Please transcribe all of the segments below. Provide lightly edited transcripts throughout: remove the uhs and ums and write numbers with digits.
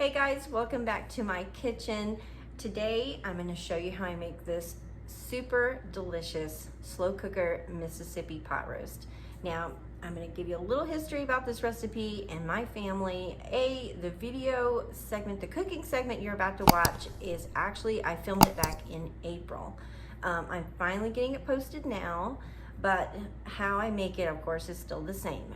Hey guys, welcome back to my kitchen. Today I'm going to show you how I make this super delicious slow cooker Mississippi pot roast. Now I'm going to give you a little history about this recipe and my family. The video segment, the cooking segment you're about to watch is actually, I filmed it back in April. I'm finally getting it posted now, but how I make it, of course, is still the same.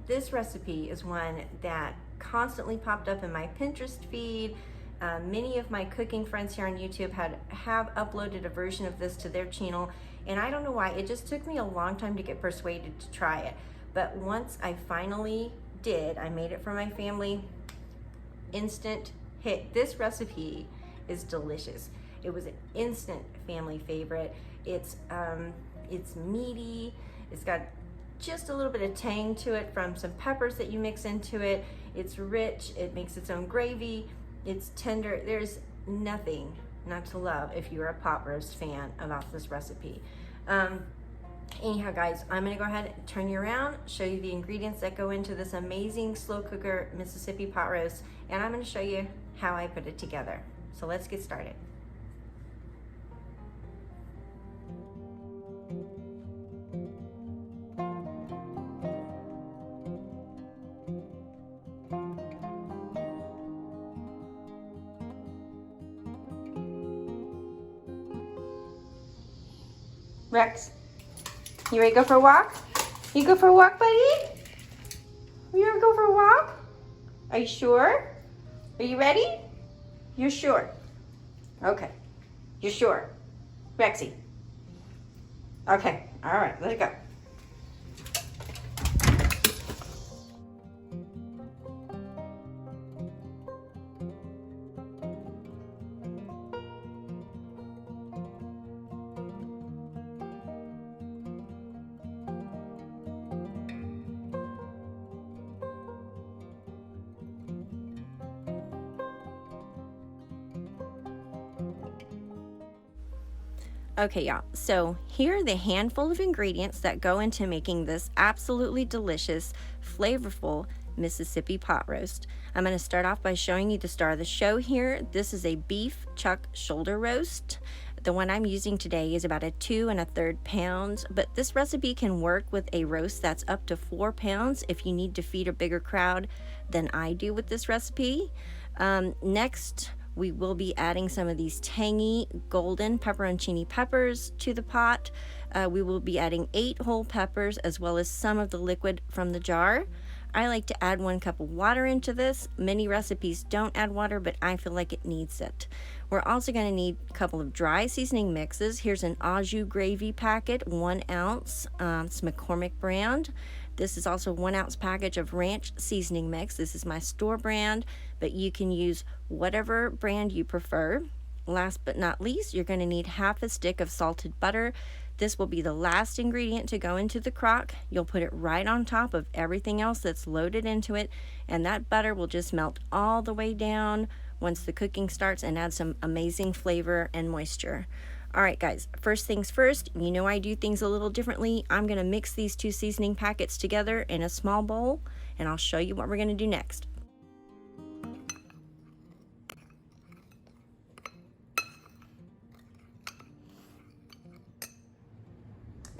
This recipe is one that constantly popped up in my Pinterest feed. Many of my cooking friends here on YouTube have uploaded a version of this to their channel, and I don't know why, it just took me a long time to get persuaded to try it. But once I finally did, I made it for my family, instant hit. This recipe is delicious. It was an instant family favorite. It's meaty, it's got just a little bit of tang to it from some peppers that you mix into it. It's rich, it makes its own gravy, it's tender. There's nothing not to love if you're a pot roast fan about this recipe. Anyhow guys, I'm gonna go ahead and turn you around, show you the ingredients that go into this amazing slow cooker Mississippi pot roast, and I'm gonna show you how I put it together. So let's get started. Rex, you ready to go for a walk? You go for a walk, buddy? You ready to go for a walk? Are you sure? Are you ready? You're sure? Okay. You're sure? Rexy? Okay. All right, let's go. Okay, y'all, so here are the handful of ingredients that go into making this absolutely delicious, flavorful Mississippi pot roast. I'm going to start off by showing you the star of the show here. This is a beef chuck shoulder roast. The one I'm using today is about 2 1/3 pounds, but this recipe can work with a roast that's up to 4 pounds if you need to feed a bigger crowd than I do with this recipe. Next, we will be adding some of these tangy golden pepperoncini peppers to the pot. We will be adding 8 whole peppers as well as some of the liquid from the jar. I like to add 1 cup of water into this. Many recipes don't add water, but I feel like it needs it. We're also going to need a couple of dry seasoning mixes. Here's an au jus gravy packet, 1 ounce. It's McCormick brand. This is also a 1 ounce package of ranch seasoning mix. This is my store brand, but you can use whatever brand you prefer. Last but not least, you're going to need half a stick of salted butter. This will be the last ingredient to go into the crock. You'll put it right on top of everything else that's loaded into it, and that butter will just melt all the way down once the cooking starts and add some amazing flavor and moisture. All right, guys, first things first, you know I do things a little differently. I'm going to mix these 2 seasoning packets together in a small bowl, and I'll show you what we're going to do next.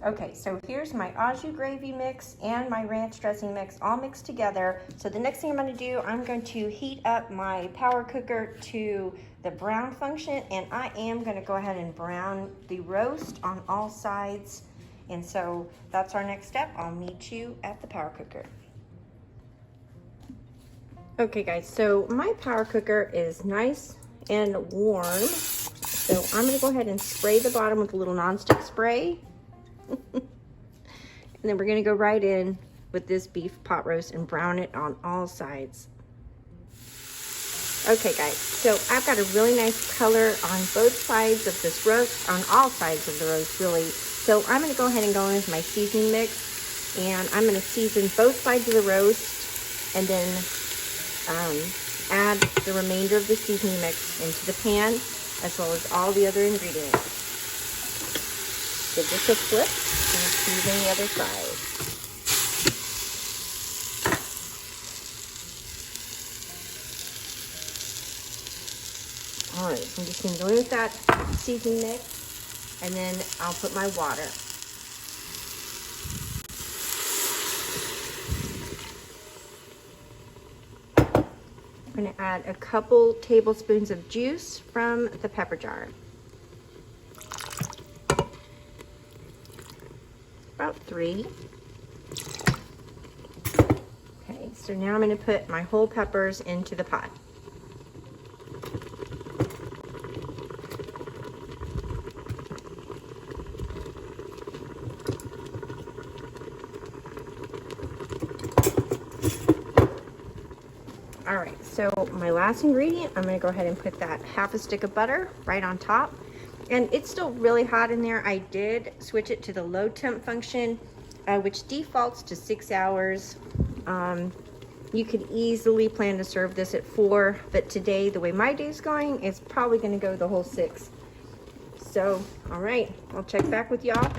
Okay, so here's my au jus gravy mix and my ranch dressing mix all mixed together. So the next thing I'm going to do, I'm going to heat up my power cooker to the brown function, and I am going to go ahead and brown the roast on all sides. And so that's our next step. I'll meet you at the power cooker. Okay guys, so my power cooker is nice and warm. So I'm going to go ahead and spray the bottom with a little nonstick spray. And then we're going to go right in with this beef pot roast and brown it on all sides. Okay guys, so I've got a really nice color on both sides of this roast, on all sides of the roast really. So I'm going to go ahead and go in with my seasoning mix, and I'm going to season both sides of the roast and then add the remainder of the seasoning mix into the pan as well as all the other ingredients. Give this a flip and season the other side. All right, so I'm just gonna go in with that seasoning mix, and then I'll put my water. I'm gonna add a couple tablespoons of juice from the pepper jar. About 3. Okay, so now I'm gonna put my whole peppers into the pot. All right, so my last ingredient, I'm gonna go ahead and put that half a stick of butter right on top. And it's still really hot in there. I did switch it to the low temp function, which defaults to 6 hours. You could easily plan to serve this at 4, but today, the way my day's going, it's probably gonna go the whole 6. So, all right, I'll check back with y'all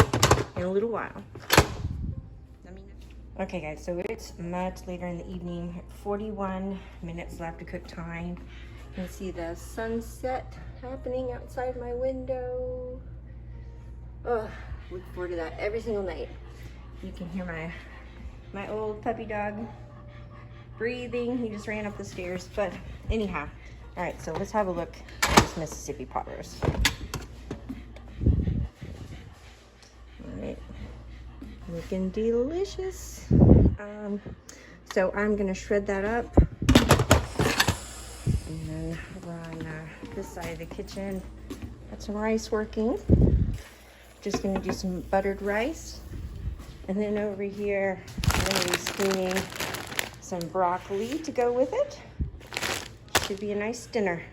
in a little while. Okay guys, so it's much later in the evening, 41 minutes left to cook time. You can see the sunset happening outside my window. Oh, look forward to that every single night. You can hear my old puppy dog breathing. He just ran up the stairs, but anyhow. All right, so let's have a look at this Mississippi pot roast. All right. Looking delicious. So I'm gonna shred that up and then run this side of the kitchen. Got some rice working. Just gonna do some buttered rice. And then over here, I'm gonna be steaming some broccoli to go with it. Should be a nice dinner.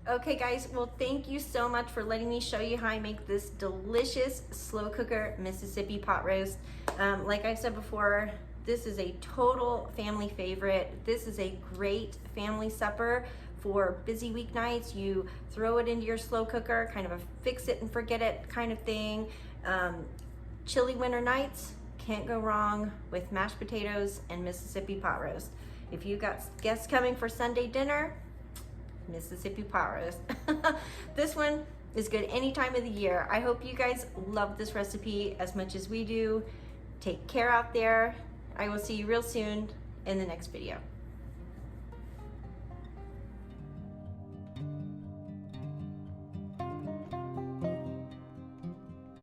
Okay guys, well thank you so much for letting me show you how I make this delicious slow cooker Mississippi pot roast. Like I said before, this is a total family favorite. This is a great family supper for busy weeknights. You throw it into your slow cooker, kind of a fix it and forget it kind of thing. Chilly winter nights, can't go wrong with mashed potatoes and Mississippi pot roast. If you got guests coming for Sunday dinner, Mississippi pot roast. This one is good any time of the year. I hope you guys love this recipe as much as we do. Take care out there. I will see you real soon in the next video.